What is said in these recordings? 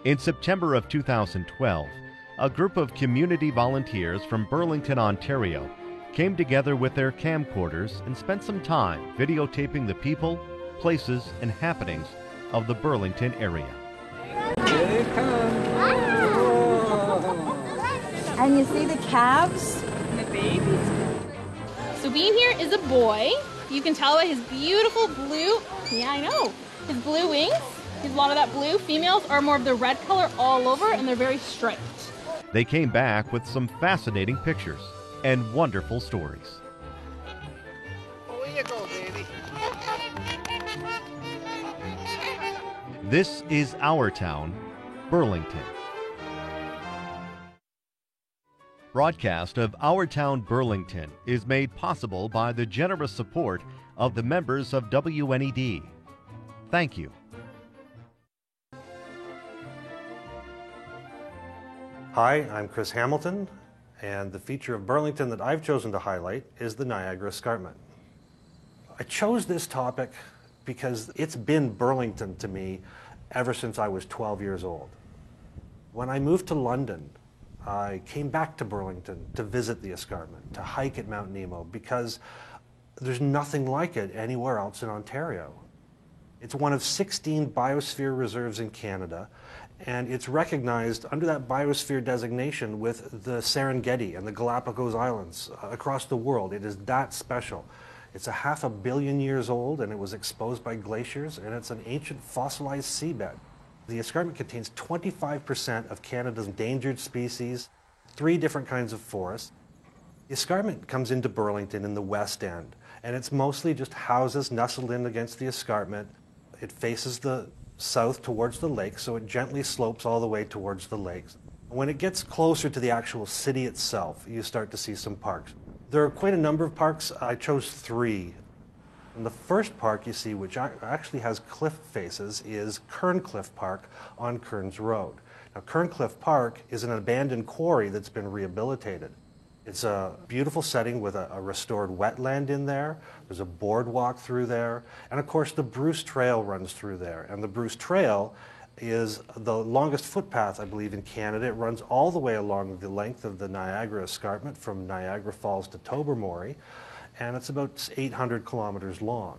In September of 2012, a group of community volunteers from Burlington, Ontario, came together with their camcorders and spent some time videotaping the people, places, and happenings of the Burlington area. Here they come. And you see the calves? And the babies. So being here is a boy. You can tell by his beautiful blue, yeah, I know, his blue wings. He's a lot of that blue. Females are more of the red color all over, and they're very striped. They came back with some fascinating pictures and wonderful stories. Away you go, baby. This is our town, Burlington. Broadcast of Our Town Burlington is made possible by the generous support of the members of WNED. Thank you. Hi, I'm Chris Hamilton, and the feature of Burlington that I've chosen to highlight is the Niagara Escarpment. I chose this topic because it's been Burlington to me ever since I was 12 years old. When I moved to London, I came back to Burlington to visit the escarpment, to hike at Mount Nemo, because there's nothing like it anywhere else in Ontario. It's one of 16 biosphere reserves in Canada, and it's recognized under that biosphere designation with the Serengeti and the Galapagos Islands across the world. It is that special. It's a 500 million years old, and it was exposed by glaciers, and it's an ancient fossilized seabed. The escarpment contains 25% of Canada's endangered species, 3 different kinds of forests. The escarpment comes into Burlington in the West End, and it's mostly just houses nestled in against the escarpment. It faces the south towards the lake, so it gently slopes all the way towards the lakes. When it gets closer to the actual city itself, you start to see some parks. There are quite a number of parks. I chose 3. And the first park you see, which actually has cliff faces, is Kerncliffe Park on Kearns Road. Now, Kerncliffe Park is an abandoned quarry that's been rehabilitated. It's a beautiful setting with a restored wetland in there. There's a boardwalk through there. And of course, the Bruce Trail runs through there. And the Bruce Trail is the longest footpath, I believe, in Canada. It runs all the way along the length of the Niagara Escarpment from Niagara Falls to Tobermory, and it's about 800 kilometers long.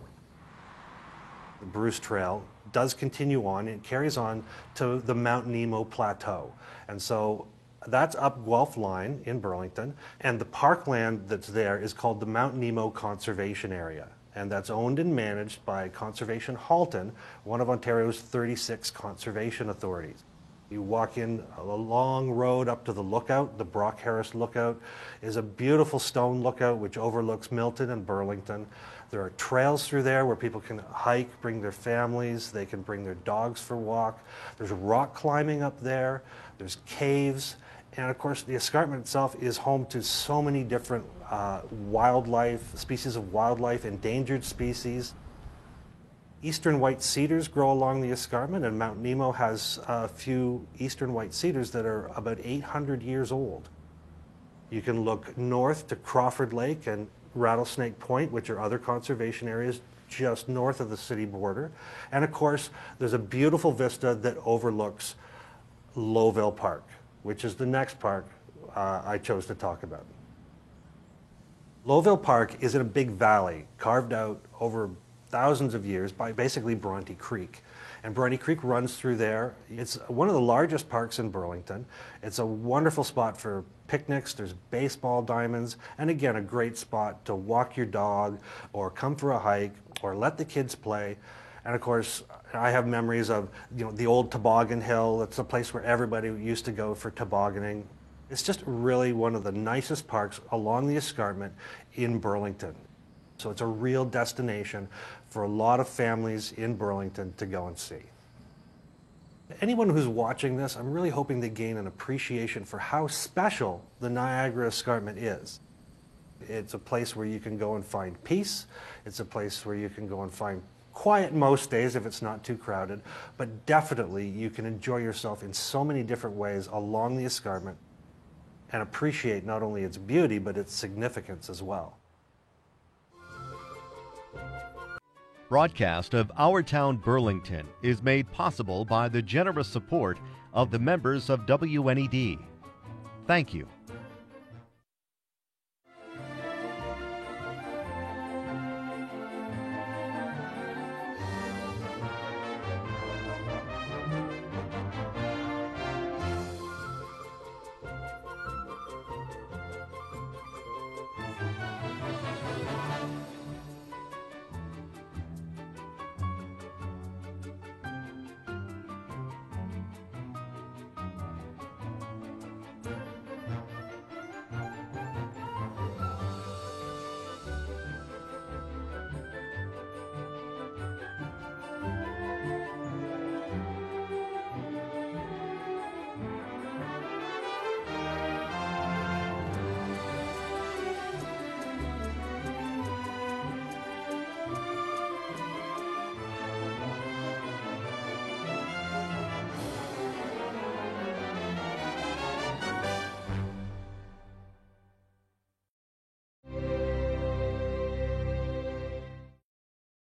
The Bruce Trail does continue on. It carries on to the Mount Nemo Plateau. And so that's up Guelph Line in Burlington, and the parkland that's there is called the Mount Nemo Conservation Area, and that's owned and managed by Conservation Halton, one of Ontario's 36 conservation authorities. You walk in a long road up to the lookout. The Brock Harris Lookout is a beautiful stone lookout which overlooks Milton and Burlington. There are trails through there where people can hike, bring their families, they can bring their dogs for a walk. There's rock climbing up there, there's caves, and of course the escarpment itself is home to so many different wildlife, species of wildlife, endangered species. Eastern white cedars grow along the escarpment, and Mount Nemo has a few eastern white cedars that are about 800 years old. You can look north to Crawford Lake and Rattlesnake Point, which are other conservation areas just north of the city border. And of course, there's a beautiful vista that overlooks Lowville Park, which is the next park I chose to talk about. Lowville Park is in a big valley carved out over thousands of years by basically Bronte Creek. And Bronte Creek runs through there. It's one of the largest parks in Burlington. It's a wonderful spot for picnics. There's baseball diamonds, and again, a great spot to walk your dog or come for a hike or let the kids play. And of course, I have memories of the old Toboggan Hill. It's a place where everybody used to go for tobogganing. It's just really one of the nicest parks along the escarpment in Burlington. So it's a real destination for a lot of families in Burlington to go and see. Anyone who's watching this, I'm really hoping they gain an appreciation for how special the Niagara Escarpment is. It's a place where you can go and find peace. It's a place where you can go and find quiet most days if it's not too crowded, but definitely you can enjoy yourself in so many different ways along the escarpment and appreciate not only its beauty, but its significance as well. Broadcast of Our Town Burlington is made possible by the generous support of the members of WNED. Thank you.